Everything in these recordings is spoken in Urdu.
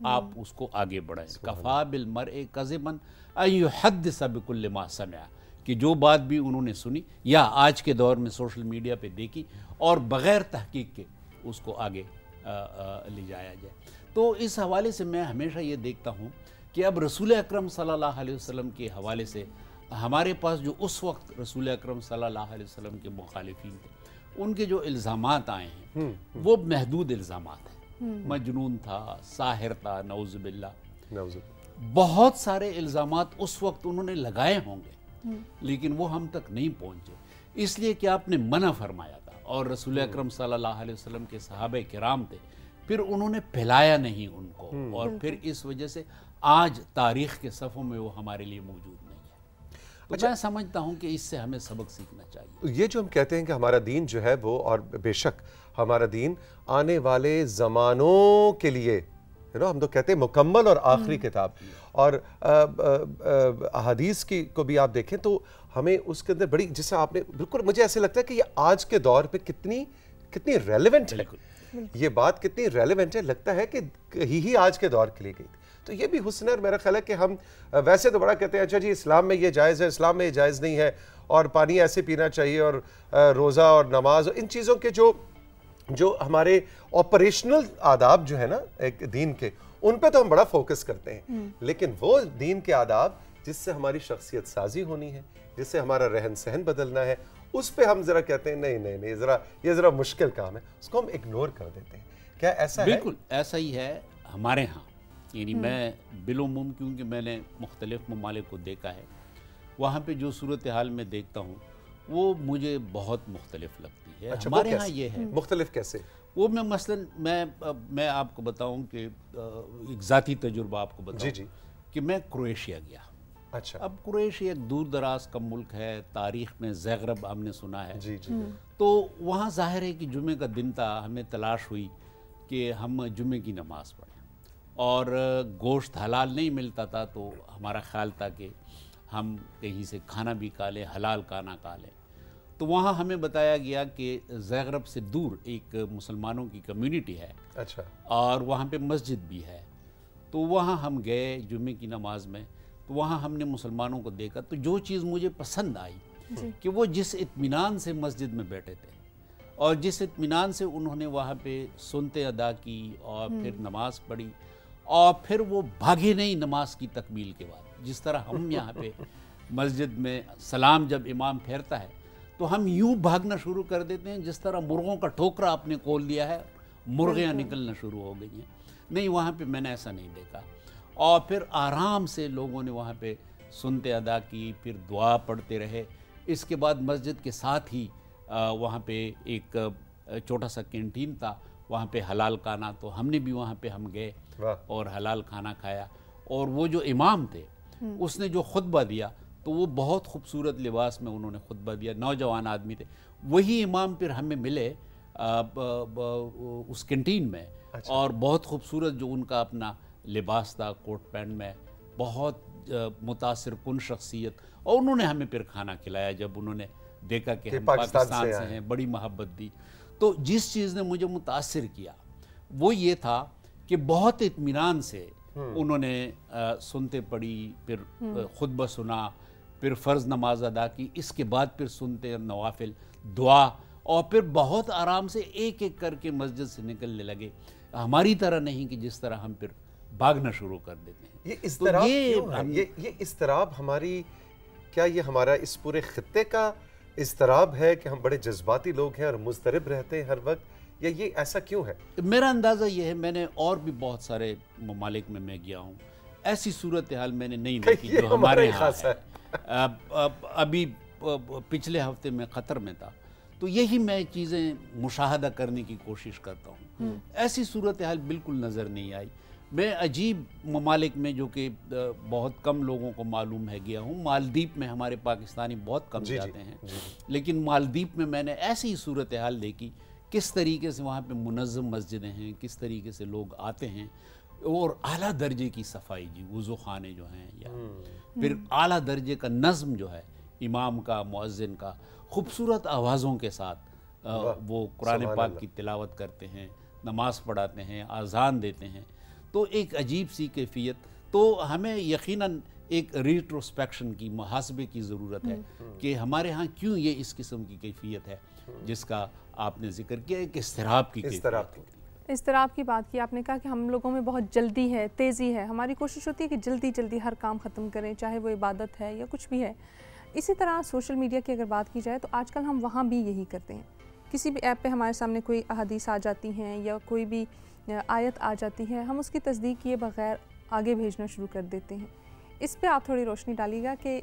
آپ اس کو آگے بڑھائیں. کفا بالمرء کذبا ان یحدث بکل ما سمع, کہ جو بات بھی انہوں نے سنی یا آج کے دور میں سوشل میڈیا پہ دیکھی اور بغیر تحقیق کے اس کو آگے لے جایا جائے. تو اس حوالے سے میں ہمیشہ یہ دیکھتا ہوں کہ اب رسول اکرم صلی اللہ علیہ وسلم کے حوالے سے ہمارے پاس جو اس وقت رسول اکرم صلی اللہ علیہ وسلم کے مخالفین تھے, ان کے جو الزامات آئے ہیں وہ محدود الزامات ہیں. مجنون تھا, ساحر تھا, نعوذ باللہ, بہت سارے الزامات اس وقت انہوں نے لگائے ہوں گے, لیکن وہ ہم تک نہیں پہنچے اس لیے کہ آپ نے منع فرمایا تھا. اور رسول اکرم صلی اللہ علیہ وسلم کے صحابہ کرام تھے, پھر انہوں نے پھیلایا نہیں ان کو, اور پھر اس وجہ سے آج تاریخ کے صفوں میں وہ ہمارے لیے موجود نہیں ہے. تو میں سمجھتا ہوں کہ اس سے ہمیں سبق سیکھنا چاہیے. یہ جو ہم کہتے ہیں کہ ہمارا دین جو ہے وہ, اور بے شک ہمارا دین آنے والے زمانوں کے لیے ہم تو کہتے ہیں مکمل اور آخری کتاب, اور احادیث کی کو بھی آپ دیکھیں تو ہمیں اس کے اندر بڑی, جسے آپ نے بالکل, مجھے ایسے لگتا ہے کہ یہ آج کے دور پہ کتنی ریلیونٹ ہے, یہ بات کتنی ریلیونٹ ہے, لگتا ہے کہ ہی آج کے دور کے لیے گئی تھی. تو یہ بھی حسن ہے, اور میرا خیال ہے کہ ہم ویسے تو بڑا کہتے ہیں اچھا جی اسلام میں یہ جائز ہے, اسلام میں یہ جائز نہیں ہے, اور پانی ایسے پینا چاہیے, اور روزہ اور نماز, ان چیزوں کے جو ہمارے آپریشنل آداب جو ہے نا ایک دین کے, ان پہ تو ہم بڑا فوکس کرتے ہیں, لیکن وہ دین کے آداب جس سے ہماری شخصیت سازی ہونی ہے, جس سے ہمارا رہن سہن بدلنا ہے, اس پہ ہم ذرا کہتے ہیں نہیں یہ ذرا مشکل کام ہے, اس کو ہم اگنور کر دیتے ہیں. کیا ایسا ہے؟ بالکل ایسا ہی ہے ہمارے ہاں. یعنی میں بالعموم, کیونکہ میں نے مختلف ممالک کو دیکھا ہے, وہاں پہ جو صورتحال میں دیکھتا ہوں وہ مجھے بہت مختلف لگتی ہے. ہمارے ہاں یہ ہے. مختلف کیسے؟ وہ میں مثلاً میں آپ کو بتاؤں کہ ایک ذاتی تجربہ آپ کو بتاؤں کہ میں کرویشیا گیا. اچھا. اب کرویشیا ایک دور دراز کا ملک ہے, تاریخ میں زیغرب ہم نے سنا ہے. تو وہاں ظاہر ہے کہ جمعے کا دن تھا, ہمیں تلاش ہوئی کہ ہم جمعے کی نماز پڑھیں, اور گوشت حلال نہیں ملتا تھا, تو ہمارا خیال تھا کہ ہم کہیں سے کھانا بھی کھا لیں, حلال کھانا کھا لیں. تو وہاں ہمیں بتایا گیا کہ زیغرب سے دور ایک مسلمانوں کی کمیونٹی ہے. اچھا. اور وہاں پہ مسجد بھی ہے. تو وہاں ہم گئے جمعے کی نماز میں, تو وہاں ہم نے مسلمانوں کو دیکھا, تو جو چیز مجھے پسند آئی کہ وہ جس اطمینان سے مسجد میں بیٹھے تھے, اور جس اطمینان سے انہوں نے وہاں پہ سنتے ادا کی اور پھر نماز پڑھی, اور پھر وہ بھاگے نہیں نماز کی تکمیل کے بعد. جس طرح ہم یہاں پہ مسجد میں سلام جب امام پھیرتا ہے تو ہم یوں بھاگنا شروع کر دیتے ہیں جس طرح مرغوں کا ٹھوکرا آپ نے کھول دیا ہے, مرغیاں نکلنا شروع ہو گئی ہیں. نہیں, وہاں پہ میں نے ایسا نہیں دیکھا. اور پھر آرام سے لوگوں نے وہاں پہ سنتے ادا کی, پھر دعا پڑھتے رہے. اس کے بعد مسجد کے ساتھ ہی وہاں پہ ایک چھوٹا سا کینٹین تھا, وہاں پہ حلال کھانا, تو ہم نے بھی وہاں پہ ہم گئے اور حلال کھانا کھایا. اور وہ جو امام تھے اس نے جو خطبہ دیا تو وہ بہت خوبصورت لباس میں انہوں نے خطبہ دیا, نوجوان آدمی تھے. وہی امام پھر ہمیں ملے اس کینٹین میں, اور بہت خوبصورت جو ان کا اپنا لباس تھا, کوٹ پینٹ میں, بہت متاثر کن شخصیت. اور انہوں نے ہمیں پھر کھانا کھلایا جب انہوں نے دیکھا کہ ہم پاکستان سے ہیں, بڑی محبت دی. تو جس چیز نے مجھے متاثر کیا وہ یہ تھا کہ بہت اطمینان سے انہوں نے سنتے پڑھی, پھر خطبہ سنا, پھر فرض نماز ادا کی, اس کے بعد پھر سنتے نوافل, دعا, اور پھر بہت آرام سے ایک ایک کر کے مسجد سے نکلنے لگے. ہماری طرح نہیں کہ جس طرح ہم پھر بھاگنا شروع کر دیتے ہیں. یہ اضطراب کیوں ہے؟ یہ اضطراب ہماری, کیا یہ ہمارا اس پورے خطے کا اضطراب ہے کہ ہم بڑے جذباتی لوگ ہیں اور مضطرب رہتے ہیں ہر وقت, یا یہ ایسا کیوں ہے؟ میرا اندازہ یہ ہے, میں نے اور بھی بہت سارے ممالک میں گیا ہوں, ایسی صورتحال میں نے نہیں دیکھی جو ہمارے یہاں ہے. ابھی پچھلے ہفتے میں قطر میں تھا, تو یہی میں چیزیں مشاہدہ کرنے کی کوشش کرتا ہوں. ایسی صورتحال بالکل نظر نہیں آئی. میں عجیب ممالک میں جو کہ بہت کم لوگوں کو معلوم ہے گیا ہوں. مالدیپ میں ہمارے پاکستانی بہت کم جاتے ہیں, لیکن مالدیپ میں میں نے ایسی صورتحال دیکھی, کس طریقے سے وہاں پہ منظم مسجدیں ہیں, کس طریقے سے لوگ آتے ہیں, اور اعلیٰ درجے کی صفائی, جی وضو خانے جو ہیں, یا پھر اعلیٰ درجے کا نظم جو ہے امام کا, مؤذن کا, خوبصورت آوازوں کے ساتھ وہ قرآن پاک کی تلاوت کرتے ہیں, نماز پڑھاتے ہیں, اذان دیتے ہیں. تو ایک عجیب سی کیفیت. تو ہمیں یقیناً ایک ریٹروسپیکشن کی, محاسبے کی ضرورت ہے کہ ہمارے ہاں کیوں یہ اس قسم کی کیفیت ہے جس کا آپ نے ذکر کیا, ایک اضطراب کی کیفیت. اضطراب کی بات کی آپ نے, کہا کہ ہم لوگوں میں بہت جلدی ہے, تیزی ہے, ہماری کوشش ہوتی ہے کہ جلدی جلدی ہر کام ختم کریں, چاہے وہ عبادت ہے یا کچھ بھی ہے. اسی طرح سوشل میڈیا کی اگر بات کی جائے تو آج کل ہم وہاں بھی یہی کرتے ہیں. کسی بھی ایپ پہ ہمارے سامنے کوئی احادیث آ جاتی ہیں یا کوئی بھی آیت آ جاتی ہے, ہم اس کی تصدیق کیے بغیر آگے بھیجنا شروع کر دیتے ہیں. اس پہ آپ تھوڑی روشنی ڈالیے گا کہ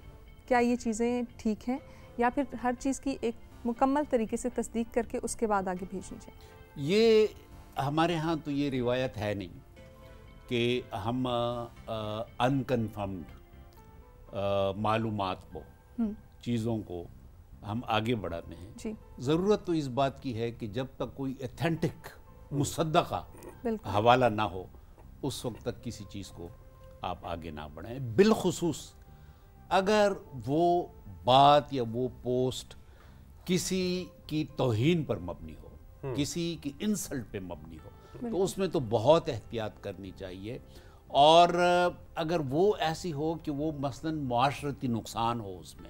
کیا یہ چیزیں ٹھیک ہیں یا پھر ہر چیز کی ایک مکمل طریقے سے تصدیق کر کے اس کے بعد آگے بھیجنی چاہیے؟ یہ ہمارے ہاں تو یہ روایت ہے نہیں کہ ہم انکنفرمڈ معلومات کو, چیزوں کو ہم آگے بڑھاتے ہیں. جی, ضرورت تو اس بات کی ہے کہ جب تک کوئی ایتھینٹک مصدقہ حوالہ نہ ہو اس وقت تک کسی چیز کو آپ آگے نہ بڑھائیں. بالخصوص اگر وہ بات یا وہ پوسٹ کسی کی توہین پر مبنی ہو, کسی کی انسلٹ پہ مبنی ہو, تو اس میں تو بہت احتیاط کرنی چاہیے. اور اگر وہ ایسی ہو کہ وہ مثلاً معاشرتی نقصان ہو, اس میں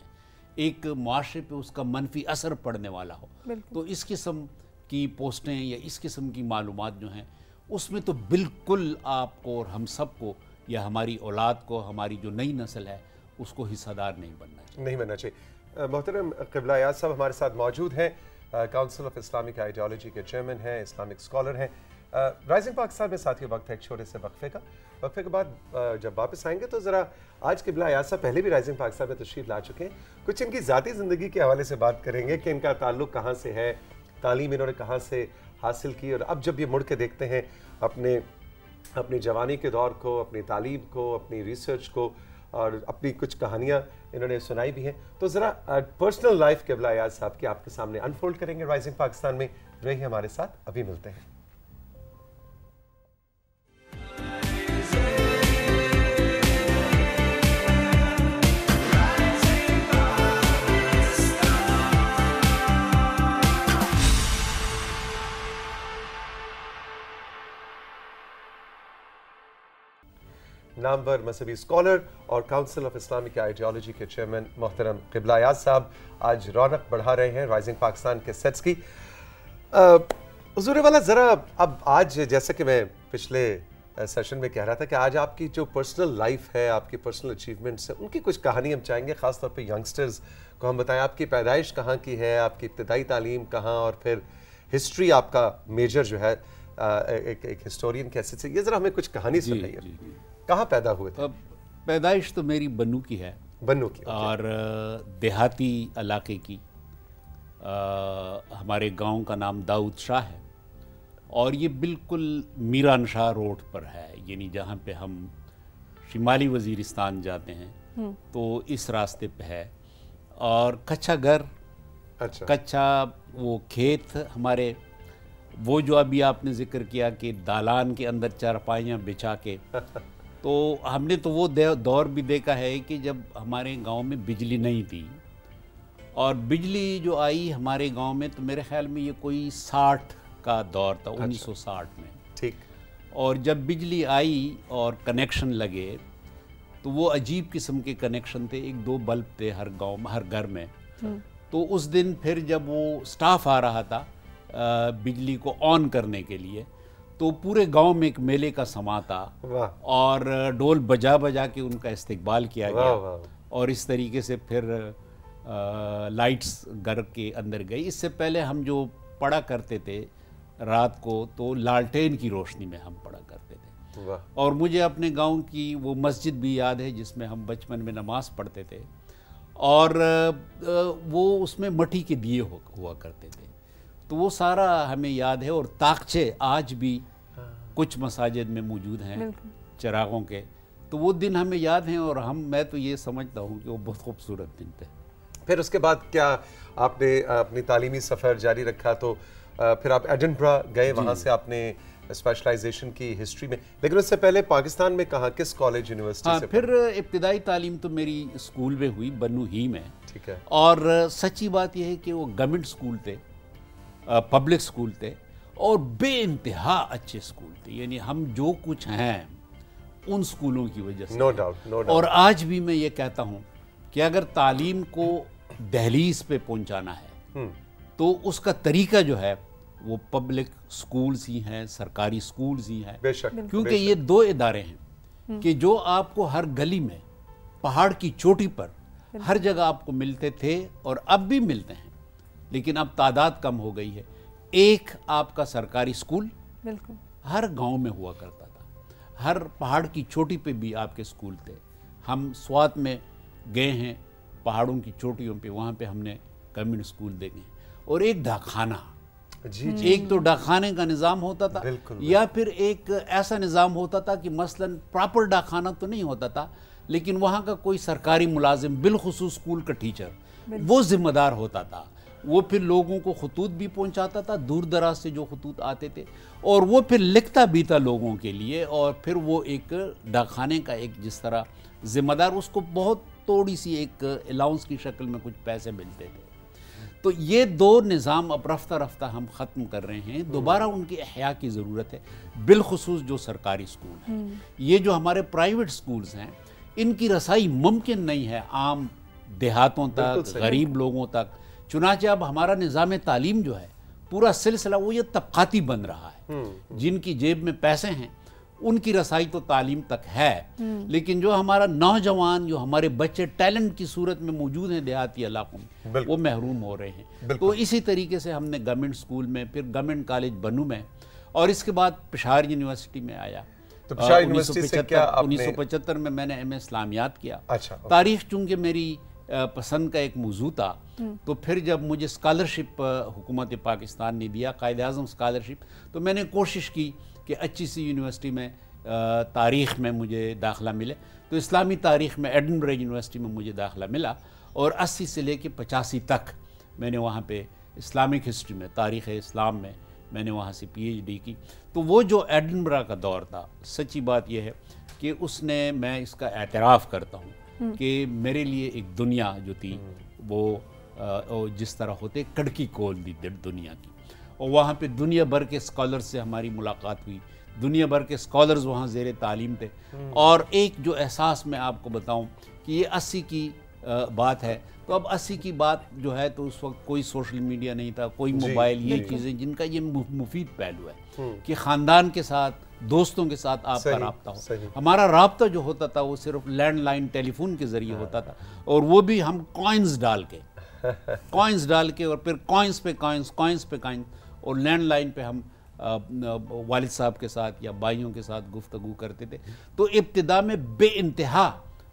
ایک معاشرے پہ اس کا منفی اثر پڑنے والا ہو, تو اس قسم کی پوسٹیں یا اس قسم کی معلومات جو ہیں اس میں تو بالکل آپ کو اور ہم سب کو یا ہماری اولاد کو, ہماری جو نئی نسل ہے اس کو حصہ دار نہیں بننا چاہیے. محترم قبلہ ایاز صاحب ہمارے ساتھ موجود ہیں, کاؤنسل آف اسلامک آئیڈیالوجی کے چیئرمین ہیں, اسلامک اسکالر ہیں. رائزنگ پاکستان میں ساتھی وقت ہے ایک چھوٹے سے وقفے کا. وقفے کے بعد جب واپس آئیں گے تو ذرا آج قبلہ ایاز صاحب پہلے بھی رائزنگ پاکستان میں تشریف لا چکے ہیں, کچھ ان کی ذاتی زندگی کے حوالے سے بات کریں گے کہ ان کا تعلق کہاں سے ہے, تعلیم انہوں نے کہاں سے حاصل کی, اور اب جب یہ مڑ کے دیکھتے ہیں اپنی جوانی کے دور کو, اپنی تعلیم کو, اپنی ریسرچ کو, اور اپنی کچھ کہانیاں انہوں نے سنائی بھی ہیں, تو ذرا پرسنل لائف قبلہ ایاز صاحب کی آپ کے سامنے انفولڈ کریں گے رائزنگ پاکستان میں. رہیے ہمارے ساتھ, ابھی ملتے ہیں. نامور مذہبی اسکالر اور کاؤنسل آف اسلامک آئیڈیالوجی کے چیئرمین محترم قبلہ ایاز صاحب آج رونق بڑھا رہے ہیں رائزنگ پاکستان کے سیٹس کی. حضور والا, ذرا اب آج جیسا کہ میں پچھلے سیشن میں کہہ رہا تھا کہ آج آپ کی جو پرسنل لائف ہے, آپ کی پرسنل اچیومنٹس ہیں, ان کی کچھ کہانی ہم چاہیں گے, خاص طور پہ ینگسٹرز کو ہم بتائیں آپ کی پیدائش کہاں کی ہے, آپ کی ابتدائی تعلیم کہاں, اور پھر ہسٹری آپ کا میجر جو ہے ایک ہسٹورین کے حیثیت سے, یہ ذرا ہمیں کچھ کہانی سنائیے. کہاں پیدا ہوئے تھے؟ پیدائش تو میری بنو کی ہے, بنو کی, اور دیہاتی علاقے کی. ہمارے گاؤں کا نام داؤد شاہ ہے اور یہ بالکل میران شاہ روڈ پر ہے, یعنی جہاں پہ ہم شمالی وزیرستان جاتے ہیں تو اس راستے پہ ہے. اور کچھا گھر, کچھا وہ کھیت ہمارے, وہ جو ابھی آپ نے ذکر کیا کہ دالان کے اندر چارپائیاں بچھا کے, تو ہم نے تو وہ دور بھی دیکھا ہے کہ جب ہمارے گاؤں میں بجلی نہیں تھی, اور بجلی جو آئی ہمارے گاؤں میں تو میرے خیال میں یہ کوئی 60 کا دور تھا, 1960 میں. ٹھیک. اور جب بجلی آئی اور کنیکشن لگے تو وہ عجیب قسم کے کنیکشن تھے, 1-2 بلب تھے ہر گاؤں میں, ہر گھر میں. تو اس دن پھر جب وہ سٹاف آ رہا تھا بجلی کو آن کرنے کے لیے, تو پورے گاؤں میں ایک میلے کا سما تھا, اور ڈول بجا بجا کے ان کا استقبال کیا گیا, اور اس طریقے سے پھر لائٹس گھر کے اندر گئی. اس سے پہلے ہم جو پڑھا کرتے تھے رات کو تو لالٹین کی روشنی میں ہم پڑھا کرتے تھے. اور مجھے اپنے گاؤں کی وہ مسجد بھی یاد ہے جس میں ہم بچپن میں نماز پڑھتے تھے, اور وہ اس میں مٹی کے دیے ہوا کرتے تھے. تو وہ سارا ہمیں یاد ہے, اور طاقچے آج بھی کچھ مساجد میں موجود ہیں چراغوں کے. تو وہ دن ہمیں یاد ہیں, اور میں تو یہ سمجھتا ہوں کہ وہ بہت خوبصورت دن تھے. پھر اس کے بعد کیا آپ نے اپنی تعلیمی سفر جاری رکھا, تو پھر آپ ایڈنبرا گئے, وہاں سے آپ نے اسپیشلائزیشن کی ہسٹری میں, لیکن اس سے پہلے پاکستان میں کہاں, کس کالج یونیورسٹی سے؟ پھر ابتدائی تعلیم تو میری اسکول میں ہوئی, بنو ہی میں. ٹھیک ہے. اور سچی بات یہ ہے کہ وہ گورنمنٹ اسکول تھے, پبلک اسکول تھے, اور بے انتہا اچھے اسکول تھے. یعنی ہم جو کچھ ہیں ان اسکولوں کی وجہ سے. No doubt. اور آج بھی میں یہ کہتا ہوں کہ اگر تعلیم کو دہلیز پہ پہنچانا ہے تو اس کا طریقہ جو ہے وہ پبلک سکولز ہی ہیں, سرکاری سکولز ہی ہیں. بے شک. کیونکہ یہ دو ادارے ہیں کہ جو آپ کو ہر گلی میں, پہاڑ کی چوٹی پر, ہر جگہ آپ کو ملتے تھے اور اب بھی ملتے ہیں, لیکن اب تعداد کم ہو گئی ہے. ایک آپ کا سرکاری سکول ہر گاؤں میں ہوا کرتا تھا, ہر پہاڑ کی چوٹی پہ بھی آپ کے سکول تھے. ہم سوات میں گئے ہیں پہاڑوں کی چوٹیوں پہ, وہاں پہ ہم نے گورنمنٹ سکول دیکھے ہیں. اور ایک ڈاکخانہ, ایک تو ڈاکخانے کا نظام ہوتا تھا, یا پھر ایک ایسا نظام ہوتا تھا کہ مثلا پراپر ڈاکخانہ تو نہیں ہوتا تھا, لیکن وہاں کا کوئی سرکاری ملازم, بالخصوص سکول کا ٹیچر, وہ ذمہ دار ہوتا تھا. وہ پھر لوگوں کو خطوط بھی پہنچاتا تھا, دور دراز سے جو خطوط آتے تھے, اور وہ پھر لکھتا بھی تھا لوگوں کے لیے. اور پھر وہ ایک ڈاکخانے کا ایک جس طرح ذمہ دار, اس کو بہت تھوڑی سی ایک الاؤنس کی شکل میں کچھ پیسے ملتے تھے. تو یہ دو نظام اب رفتہ رفتہ ہم ختم کر رہے ہیں. دوبارہ ان کی احیاء کی ضرورت ہے, بالخصوص جو سرکاری سکول ہیں. یہ جو ہمارے پرائیویٹ سکولز ہیں, ان کی رسائی ممکن نہیں ہے عام دیہاتوں تک, غریب لوگوں تک. چنانچہ اب ہمارا نظام تعلیم جو ہے پورا سلسلہ وہ یہ طبقاتی بن رہا ہے. جن کی جیب میں پیسے ہیں ان کی رسائی تو تعلیم تک ہے, لیکن جو ہمارا نوجوان, جو ہمارے بچے ٹیلنٹ کی صورت میں موجود ہیں دیہاتی علاقوں میں, وہ محروم ہو رہے ہیں. تو اسی طریقے سے ہم نے گورنمنٹ سکول میں, پھر گورنمنٹ کالج بنو میں, اور اس کے بعد پشاور یونیورسٹی میں آیا. 1975 میں نے ایم اے اسلامیات کیا. تاریخ چونکہ میری پسند کا ایک موضوع تھا, تو پھر جب مجھے اسکالرشپ حکومت پاکستان نے دیا, قائد اعظم اسکالرشپ, تو میں نے کوشش کی کہ اچھی سی یونیورسٹی میں تاریخ میں مجھے داخلہ ملے. تو اسلامی تاریخ میں ایڈنبرگ یونیورسٹی میں مجھے داخلہ ملا, اور 80 سے لے کے 85 تک میں نے وہاں پہ اسلامک ہسٹری میں, تاریخ اسلام میں نے وہاں سے پی ایچ ڈی کی. تو وہ جو ایڈنبرگ کا دور تھا, سچی بات یہ ہے کہ اس نے, میں اس کا اعتراف کرتا ہوں کہ میرے لیے ایک دنیا جو تھی وہ جس طرح ہوتے کڑکی کھول دی دنیا کی. اور وہاں پہ دنیا بھر کے اسکالر سے ہماری ملاقات ہوئی, دنیا بھر کے اسکالرز وہاں زیر تعلیم تھے. اور ایک جو احساس میں آپ کو بتاؤں کہ یہ 80 کی بات ہے, تو اب 80 کی بات جو ہے, تو اس وقت کوئی سوشل میڈیا نہیں تھا, کوئی موبائل, یہ چیزیں جن کا یہ مفید پہلو ہے کہ خاندان کے ساتھ, دوستوں کے ساتھ آپ کا رابطہ ہو. ہمارا رابطہ جو ہوتا تھا وہ صرف لینڈ لائن ٹیلی فون کے ذریعے ہوتا تھا, اور وہ بھی ہم کوائنز ڈال کے اور پھر کوائنز پہ کوائنز, اور لینڈ لائن پہ ہم والد صاحب کے ساتھ یا بھائیوں کے ساتھ گفتگو کرتے تھے. تو ابتدا میں بے انتہا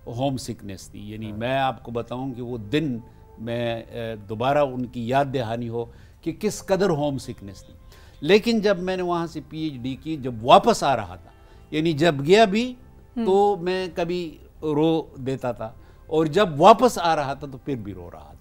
ہوم سکنس تھی. یعنی میں آپ کو بتاؤں کہ وہ دن میں دوبارہ ان کی یاد دہانی ہو کہ کس قدر ہوم سکنس تھی. لیکن جب میں نے وہاں سے پی ایچ ڈی کی, جب واپس آ رہا تھا, یعنی جب گیا بھی تو میں کبھی رو دیتا تھا, اور جب واپس آ رہا تھا تو پھر بھی رو رہا تھا,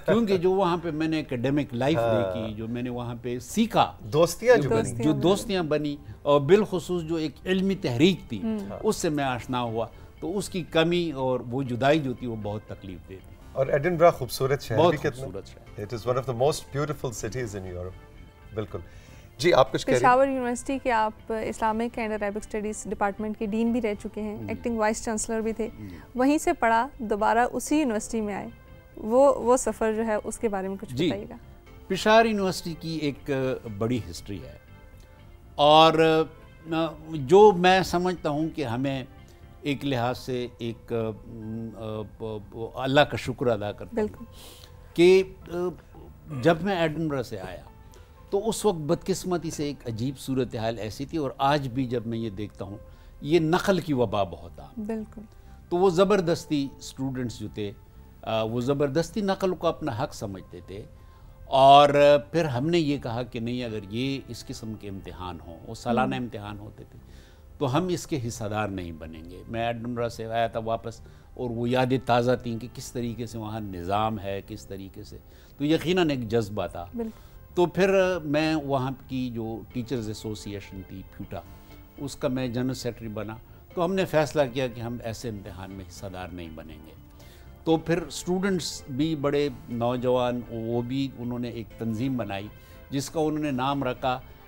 کیونکہ جو وہاں پہ میں نے اکیڈیمک لائف دیکھی, جو میں نے وہاں پہ سیکھا, جو دوستیاں بنی, اور بالخصوص جو ایک علمی تحریک تھی, اس سے میں آشنا ہوا. تو اس کی کمی اور وہ جدائی جو تھی وہ بہت تکلیف دہ تھی. اور ایڈنبرگ خوبصورت شہر بہت خوبصورت شہر. It is one of the most beautiful cities in Europe. بالکل. جی آپ کچھ کہہ رہے ہیں؟ پشاور یونیورسٹی کے آپ Islamic and Arabic studies department کے ڈین بھی رہ چکے ہیں, ایکٹنگ وائس چانسلر بھی تھے, وہیں سے پڑھا, دوبارہ اسی یونیورسٹی میں آئے. وہ سفر جو ہے اس کے بارے میں کچھ بتائیے گا. پشاور یونیورسٹی کی ایک بڑی ہسٹری ہے, اور جو میں سمجھتا ہوں کہ ہمیں ایک لحاظ سے ایک اللہ کا شکر ادا کرتا ہوں کہ جب میں ایڈنبرگ سے آیا تو اس وقت بدقسمتی سے ایک عجیب صورتحال ایسی تھی, اور آج بھی جب میں یہ دیکھتا ہوں, یہ نقل کی وبا بہت عام. بالکل. تو وہ زبردستی اسٹوڈنٹس جو تھے وہ زبردستی نقل کو اپنا حق سمجھتے تھے, اور پھر ہم نے یہ کہا کہ نہیں, اگر یہ اس قسم کے امتحان ہوں, وہ سالانہ امتحان ہوتے تھے, تو ہم اس کے حصہ دار نہیں بنیں گے. میں ایڈنبرگ سے آیا تھا واپس, اور وہ یادیں تازہ تھیں کہ کس طریقے سے وہاں نظام ہے, کس طریقے سے, تو یقیناً ایک جذبہ تھا. تو پھر میں وہاں کی جو ٹیچرز ایسوسی ایشن تھی پیوٹا, اس کا میں جنرل سیکرٹری بنا. تو ہم نے فیصلہ کیا کہ ہم ایسے امتحان میں حصہ دار نہیں بنیں گے. تو پھر اسٹوڈنٹس بھی بڑے نوجوان, وہ بھی انہوں نے ایک تنظیم بنائی جس کا انہوں نے نام رکھا